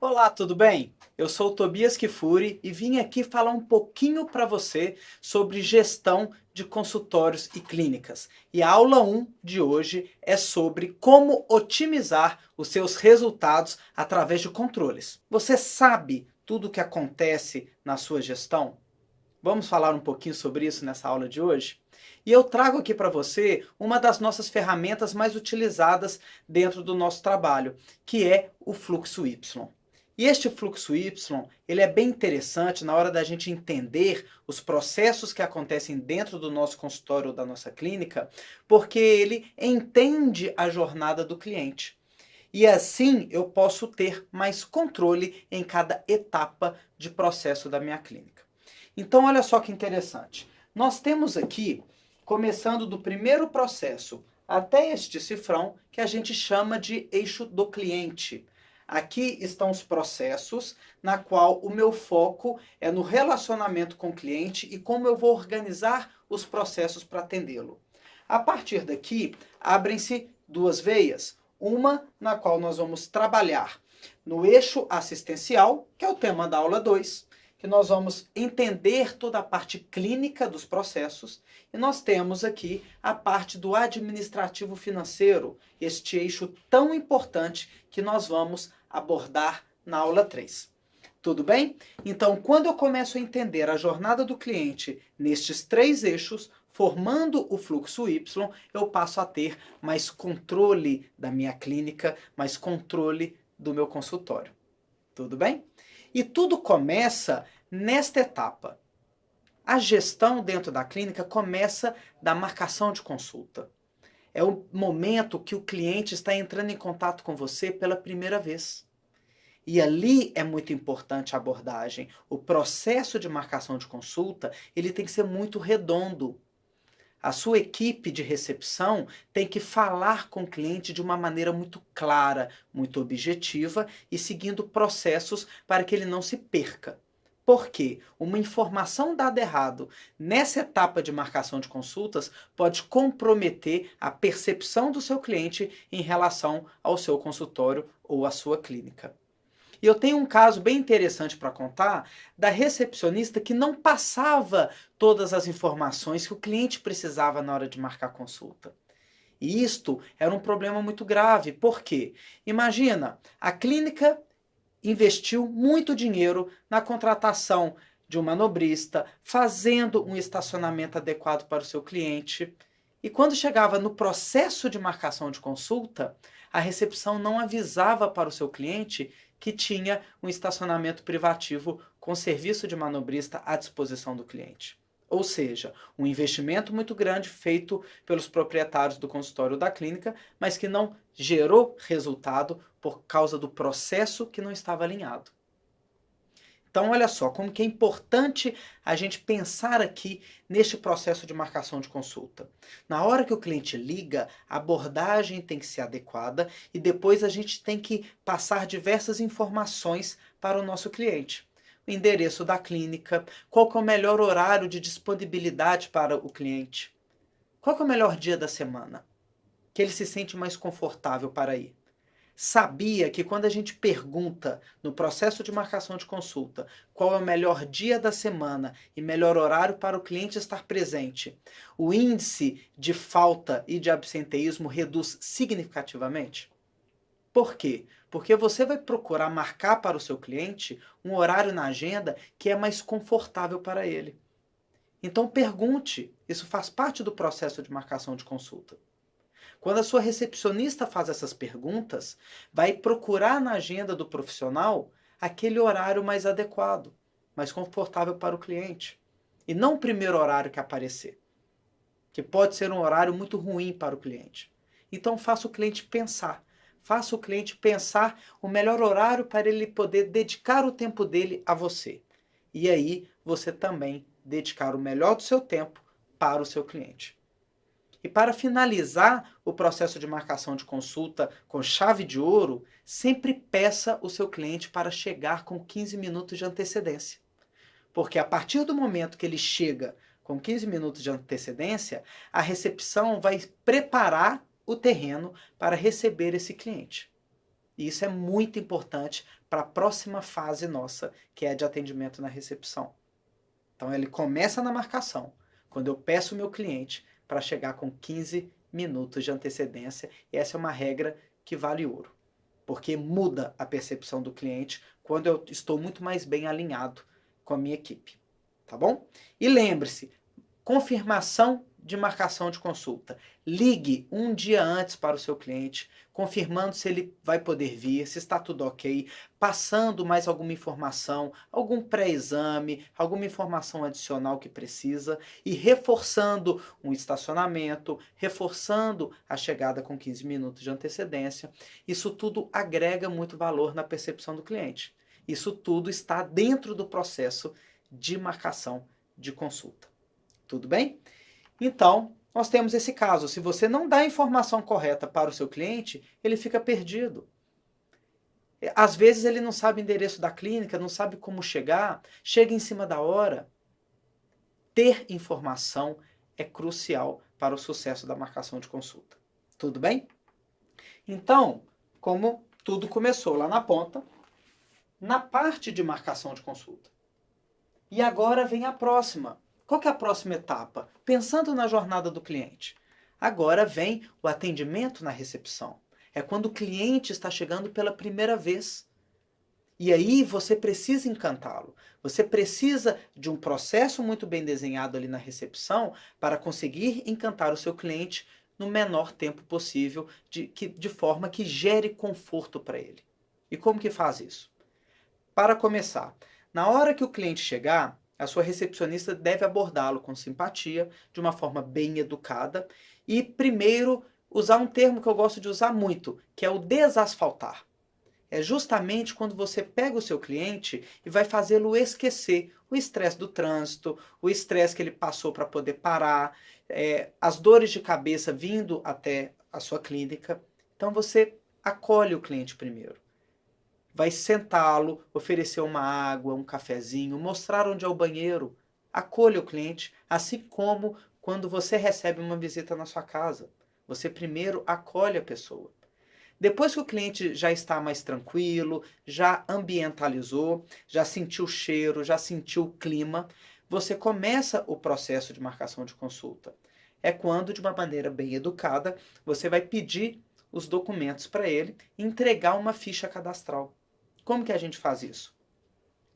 Olá, tudo bem? Eu sou o Tobias Kifuri e vim aqui falar um pouquinho para você sobre gestão de consultórios e clínicas. E a aula 1 de hoje é sobre como otimizar os seus resultados através de controles. Você sabe tudo o que acontece na sua gestão? Vamos falar um pouquinho sobre isso nessa aula de hoje? E eu trago aqui para você uma das nossas ferramentas mais utilizadas dentro do nosso trabalho, que é o fluxo Y. E este fluxo Y, ele é bem interessante na hora da gente entender os processos que acontecem dentro do nosso consultório ou da nossa clínica, porque ele entende a jornada do cliente. E assim eu posso ter mais controle em cada etapa de processo da minha clínica. Então, olha só que interessante. Nós temos aqui, começando do primeiro processo até este cifrão, que a gente chama de eixo do cliente. Aqui estão os processos, na qual o meu foco é no relacionamento com o cliente e como eu vou organizar os processos para atendê-lo. A partir daqui, abrem-se duas veias. Uma na qual nós vamos trabalhar no eixo assistencial, que é o tema da aula 2, que nós vamos entender toda a parte clínica dos processos, e nós temos aqui a parte do administrativo financeiro, este eixo tão importante que nós vamos abordar na aula 3. Tudo bem? Então, quando eu começo a entender a jornada do cliente nestes três eixos, formando o fluxo Y, eu passo a ter mais controle da minha clínica, mais controle do meu consultório. Tudo bem? E tudo começa nesta etapa. A gestão dentro da clínica começa da marcação de consulta. É o momento que o cliente está entrando em contato com você pela primeira vez. E ali é muito importante a abordagem. O processo de marcação de consulta, ele tem que ser muito redondo. A sua equipe de recepção tem que falar com o cliente de uma maneira muito clara, muito objetiva e seguindo processos para que ele não se perca. Por quê? Uma informação dada errado nessa etapa de marcação de consultas pode comprometer a percepção do seu cliente em relação ao seu consultório ou à sua clínica. E eu tenho um caso bem interessante para contar da recepcionista que não passava todas as informações que o cliente precisava na hora de marcar consulta. E isto era um problema muito grave. Por quê? Imagina, a clínica investiu muito dinheiro na contratação de um manobrista, fazendo um estacionamento adequado para o seu cliente. E quando chegava no processo de marcação de consulta, a recepção não avisava para o seu cliente que tinha um estacionamento privativo com serviço de manobrista à disposição do cliente. Ou seja, um investimento muito grande feito pelos proprietários do consultório da clínica, mas que não gerou resultado por causa do processo que não estava alinhado. Então, olha só, como que é importante a gente pensar aqui neste processo de marcação de consulta. Na hora que o cliente liga, a abordagem tem que ser adequada e depois a gente tem que passar diversas informações para o nosso cliente. O endereço da clínica, qual que é o melhor horário de disponibilidade para o cliente, qual que é o melhor dia da semana, que ele se sente mais confortável para ir. Sabia que quando a gente pergunta no processo de marcação de consulta qual é o melhor dia da semana e melhor horário para o cliente estar presente, o índice de falta e de absenteísmo reduz significativamente? Por quê? Porque você vai procurar marcar para o seu cliente um horário na agenda que é mais confortável para ele. Então pergunte, isso faz parte do processo de marcação de consulta. Quando a sua recepcionista faz essas perguntas, vai procurar na agenda do profissional aquele horário mais adequado, mais confortável para o cliente. E não o primeiro horário que aparecer, que pode ser um horário muito ruim para o cliente. Então faça o cliente pensar. Faça o cliente pensar o melhor horário para ele poder dedicar o tempo dele a você. E aí você também dedicar o melhor do seu tempo para o seu cliente. E para finalizar o processo de marcação de consulta com chave de ouro, sempre peça o seu cliente para chegar com 15 minutos de antecedência. Porque a partir do momento que ele chega com 15 minutos de antecedência, a recepção vai preparar o terreno para receber esse cliente. E isso é muito importante para a próxima fase nossa, que é a de atendimento na recepção. Então ele começa na marcação, quando eu peço o meu cliente para chegar com 15 minutos de antecedência, e essa é uma regra que vale ouro, porque muda a percepção do cliente quando eu estou muito mais bem alinhado com a minha equipe, tá bom? E lembre-se, confirmação de marcação de consulta. Ligue um dia antes para o seu cliente, confirmando se ele vai poder vir, se está tudo ok, passando mais alguma informação, algum pré-exame, alguma informação adicional que precisa e reforçando um estacionamento, reforçando a chegada com 15 minutos de antecedência. Isso tudo agrega muito valor na percepção do cliente. Isso tudo está dentro do processo de marcação de consulta. Tudo bem? Então, nós temos esse caso. Se você não dá a informação correta para o seu cliente, ele fica perdido. Às vezes ele não sabe o endereço da clínica, não sabe como chegar, chega em cima da hora. Ter informação é crucial para o sucesso da marcação de consulta. Tudo bem? Então, como tudo começou lá na ponta, na parte de marcação de consulta. E agora vem a próxima. Qual que é a próxima etapa? Pensando na jornada do cliente. Agora vem o atendimento na recepção. É quando o cliente está chegando pela primeira vez. E aí você precisa encantá-lo. Você precisa de um processo muito bem desenhado ali na recepção para conseguir encantar o seu cliente no menor tempo possível, de forma que gere conforto para ele. E como que faz isso? Para começar, na hora que o cliente chegar, a sua recepcionista deve abordá-lo com simpatia, de uma forma bem educada, e primeiro usar um termo que eu gosto de usar muito, que é o desasfaltar. É justamente quando você pega o seu cliente e vai fazê-lo esquecer o estresse do trânsito, o estresse que ele passou para poder parar, as dores de cabeça vindo até a sua clínica. Então você acolhe o cliente primeiro. Vai sentá-lo, oferecer uma água, um cafezinho, mostrar onde é o banheiro. Acolha o cliente, assim como quando você recebe uma visita na sua casa. Você primeiro acolhe a pessoa. Depois que o cliente já está mais tranquilo, já ambientalizou, já sentiu o cheiro, já sentiu o clima, você começa o processo de marcação de consulta. É quando, de uma maneira bem educada, você vai pedir os documentos para ele e entregar uma ficha cadastral. Como que a gente faz isso?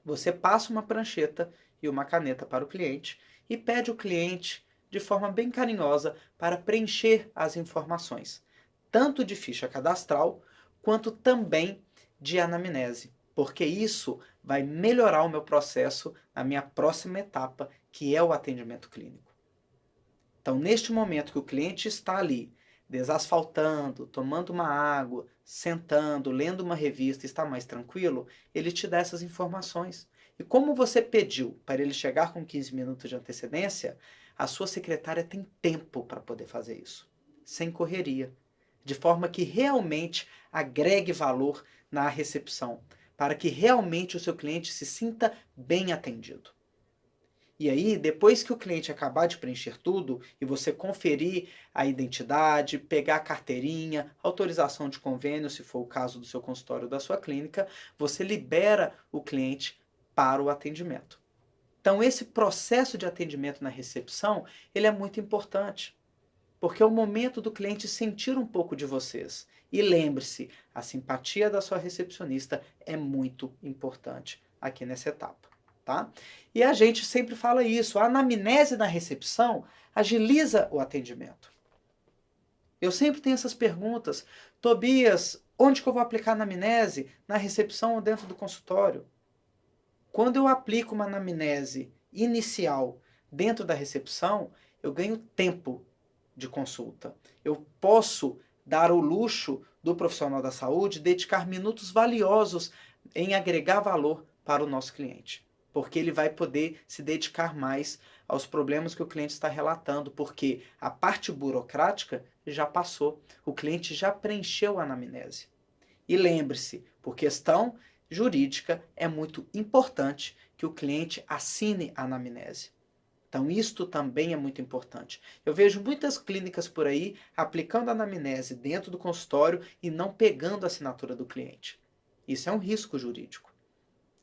Você passa uma prancheta e uma caneta para o cliente e pede ao cliente, de forma bem carinhosa, para preencher as informações, tanto de ficha cadastral, quanto também de anamnese, porque isso vai melhorar o meu processo na minha próxima etapa, que é o atendimento clínico. Então, neste momento que o cliente está ali, desasfaltando, tomando uma água, sentando, lendo uma revista, está mais tranquilo, ele te dá essas informações. E como você pediu para ele chegar com 15 minutos de antecedência, a sua secretária tem tempo para poder fazer isso, sem correria, de forma que realmente agregue valor na recepção, para que realmente o seu cliente se sinta bem atendido. E aí, depois que o cliente acabar de preencher tudo e você conferir a identidade, pegar a carteirinha, autorização de convênio, se for o caso do seu consultório ou da sua clínica, você libera o cliente para o atendimento. Então, esse processo de atendimento na recepção, ele é muito importante, porque é o momento do cliente sentir um pouco de vocês. E lembre-se, a simpatia da sua recepcionista é muito importante aqui nessa etapa. Tá? E a gente sempre fala isso, a anamnese na recepção agiliza o atendimento. Eu sempre tenho essas perguntas, Tobias, onde que eu vou aplicar a anamnese? Na recepção ou dentro do consultório? Quando eu aplico uma anamnese inicial dentro da recepção, eu ganho tempo de consulta. Eu posso dar o luxo do profissional da saúde dedicar minutos valiosos em agregar valor para o nosso cliente, porque ele vai poder se dedicar mais aos problemas que o cliente está relatando, porque a parte burocrática já passou, o cliente já preencheu a anamnese. E lembre-se, por questão jurídica, é muito importante que o cliente assine a anamnese. Então, isto também é muito importante. Eu vejo muitas clínicas por aí aplicando a anamnese dentro do consultório e não pegando a assinatura do cliente. Isso é um risco jurídico.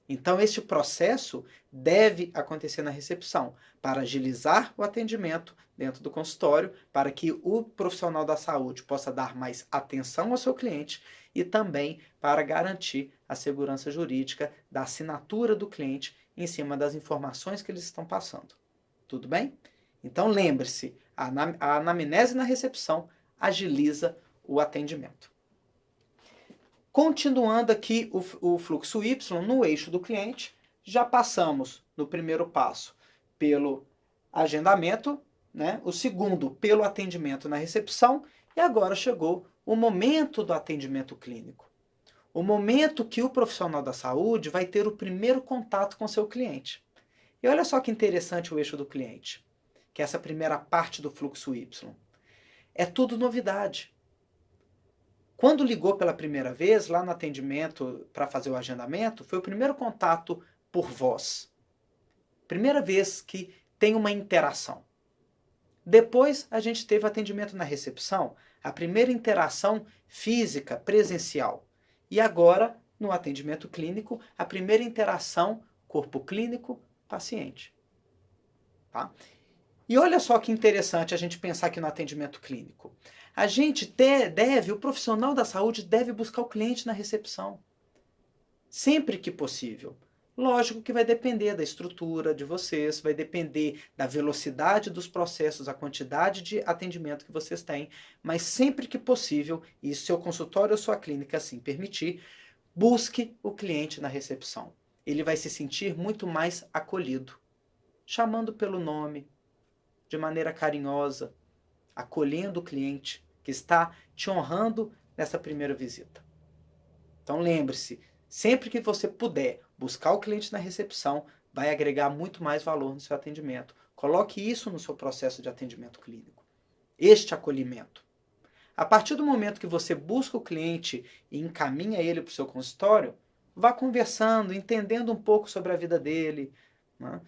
Então, este processo deve acontecer na recepção, para agilizar o atendimento dentro do consultório, para que o profissional da saúde possa dar mais atenção ao seu cliente e também para garantir a segurança jurídica da assinatura do cliente em cima das informações que eles estão passando. Tudo bem? Então, lembre-se, a anamnese na recepção agiliza o atendimento. Continuando aqui o fluxo Y no eixo do cliente, já passamos no primeiro passo pelo agendamento, né? O segundo pelo atendimento na recepção e agora chegou o momento do atendimento clínico. O momento que o profissional da saúde vai ter o primeiro contato com seu cliente. E olha só que interessante o eixo do cliente, que é essa primeira parte do fluxo Y. É tudo novidade. Quando ligou pela primeira vez, lá no atendimento para fazer o agendamento, foi o primeiro contato por voz. Primeira vez que tem uma interação. Depois a gente teve atendimento na recepção, a primeira interação física, presencial. E agora, no atendimento clínico, a primeira interação corpo clínico, paciente. Tá? E olha só que interessante a gente pensar aqui no atendimento clínico. A gente o profissional da saúde deve buscar o cliente na recepção. Sempre que possível. Lógico que vai depender da estrutura de vocês, vai depender da velocidade dos processos, a quantidade de atendimento que vocês têm, mas sempre que possível, e se seu consultório ou sua clínica assim permitir, busque o cliente na recepção. Ele vai se sentir muito mais acolhido, chamando pelo nome, de maneira carinhosa, acolhendo o cliente que está te honrando nessa primeira visita. Então lembre-se, sempre que você puder buscar o cliente na recepção, vai agregar muito mais valor no seu atendimento. Coloque isso no seu processo de atendimento clínico. Este acolhimento. A partir do momento que você busca o cliente e encaminha ele para o seu consultório, vá conversando, entendendo um pouco sobre a vida dele, né?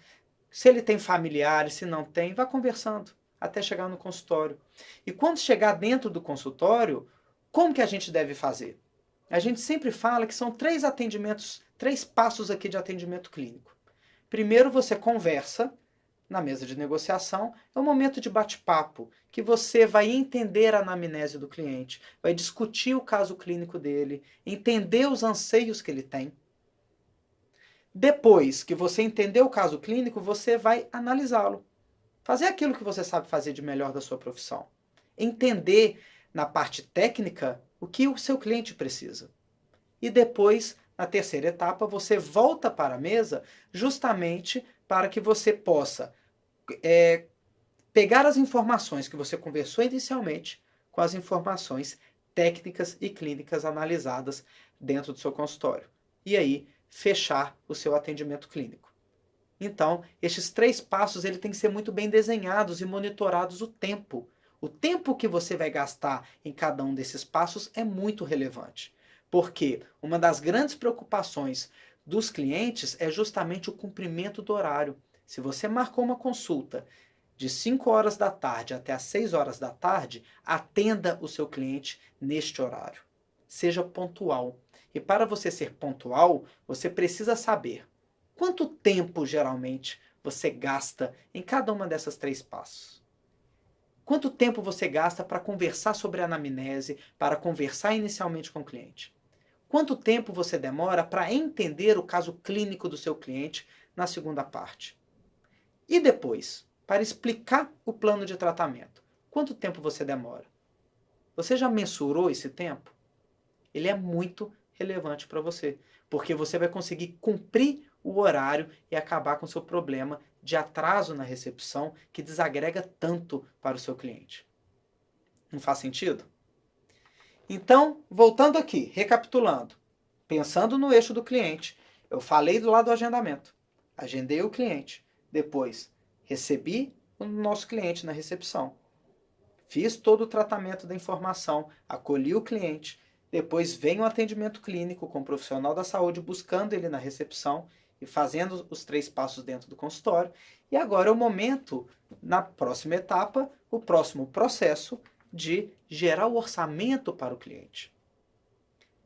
Se ele tem familiares, se não tem, vá conversando até chegar no consultório. E quando chegar dentro do consultório, como que a gente deve fazer? A gente sempre fala que são 3 atendimentos, 3 passos aqui de atendimento clínico. Primeiro você conversa na mesa de negociação, é um momento de bate-papo, que você vai entender a anamnese do cliente, vai discutir o caso clínico dele, entender os anseios que ele tem. Depois que você entender o caso clínico, você vai analisá-lo. Fazer aquilo que você sabe fazer de melhor da sua profissão. Entender na parte técnica o que o seu cliente precisa. E depois, na terceira etapa, você volta para a mesa justamente para que você possa pegar as informações que você conversou inicialmente com as informações técnicas e clínicas analisadas dentro do seu consultório. E aí, fechar o seu atendimento clínico. Então, estes 3 passos ele tem que ser muito bem desenhados e monitorados o tempo. O tempo que você vai gastar em cada um desses passos é muito relevante. Porque uma das grandes preocupações dos clientes é justamente o cumprimento do horário. Se você marcou uma consulta de 5 horas da tarde até as 6 horas da tarde, atenda o seu cliente neste horário. Seja pontual. E para você ser pontual, você precisa saber quanto tempo, geralmente, você gasta em cada uma dessas 3 passos. Quanto tempo você gasta para conversar sobre a anamnese, para conversar inicialmente com o cliente? Quanto tempo você demora para entender o caso clínico do seu cliente na segunda parte? E depois, para explicar o plano de tratamento, quanto tempo você demora? Você já mensurou esse tempo? Ele é muito relevante para você, porque você vai conseguir cumprir o horário e acabar com o seu problema de atraso na recepção que desagrega tanto para o seu cliente. Não faz sentido? Então, voltando aqui, recapitulando, pensando no eixo do cliente, eu falei do lado do agendamento, agendei o cliente, depois recebi o nosso cliente na recepção, fiz todo o tratamento da informação, acolhi o cliente, depois vem o atendimento clínico com o profissional da saúde buscando ele na recepção e fazendo os 3 passos dentro do consultório. E agora é o momento, na próxima etapa, o próximo processo de gerar o orçamento para o cliente.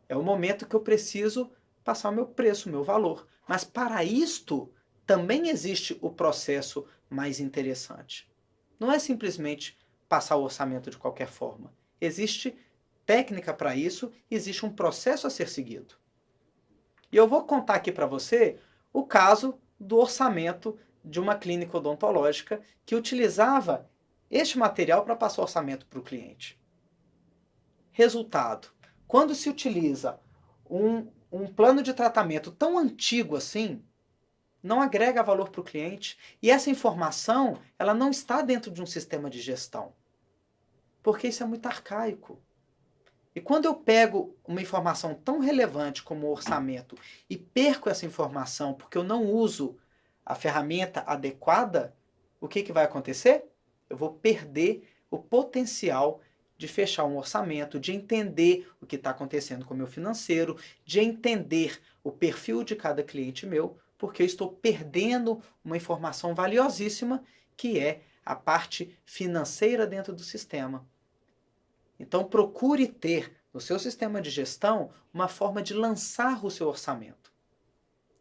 É o momento que eu preciso passar o meu preço, o meu valor. Mas para isto, também existe o processo mais interessante. Não é simplesmente passar o orçamento de qualquer forma. Existe técnica para isso, existe um processo a ser seguido. E eu vou contar aqui para você o caso do orçamento de uma clínica odontológica que utilizava este material para passar orçamento para o cliente. Resultado: quando se utiliza um plano de tratamento tão antigo assim, não agrega valor para o cliente e essa informação ela não está dentro de um sistema de gestão, porque isso é muito arcaico. E quando eu pego uma informação tão relevante como o orçamento e perco essa informação porque eu não uso a ferramenta adequada, o que vai acontecer? Eu vou perder o potencial de fechar um orçamento, de entender o que está acontecendo com o meu financeiro, de entender o perfil de cada cliente meu, porque eu estou perdendo uma informação valiosíssima que é a parte financeira dentro do sistema. Então procure ter no seu sistema de gestão uma forma de lançar o seu orçamento.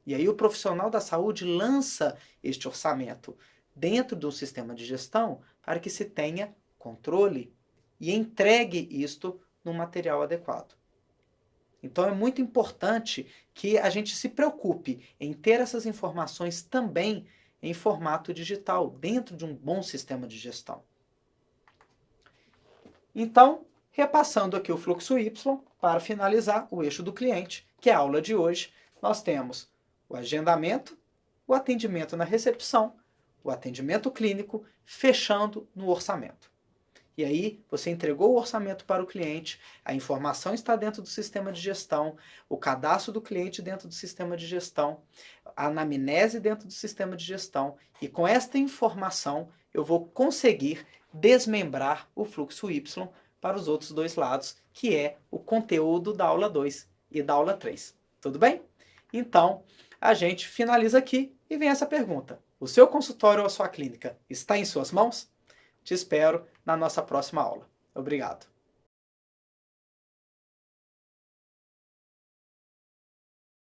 E aí o profissional da saúde lança este orçamento dentro do sistema de gestão para que se tenha controle e entregue isto no material adequado. Então é muito importante que a gente se preocupe em ter essas informações também em formato digital, dentro de um bom sistema de gestão. Então, repassando aqui o fluxo Y, para finalizar o eixo do cliente, que é a aula de hoje, nós temos o agendamento, o atendimento na recepção, o atendimento clínico, fechando no orçamento. E aí, você entregou o orçamento para o cliente, a informação está dentro do sistema de gestão, o cadastro do cliente dentro do sistema de gestão, a anamnese dentro do sistema de gestão, e com esta informação eu vou conseguir desmembrar o fluxo Y para os outros dois lados, que é o conteúdo da aula 2 e da aula 3. Tudo bem? Então, a gente finaliza aqui e vem essa pergunta. O seu consultório ou a sua clínica está em suas mãos? Te espero na nossa próxima aula. Obrigado.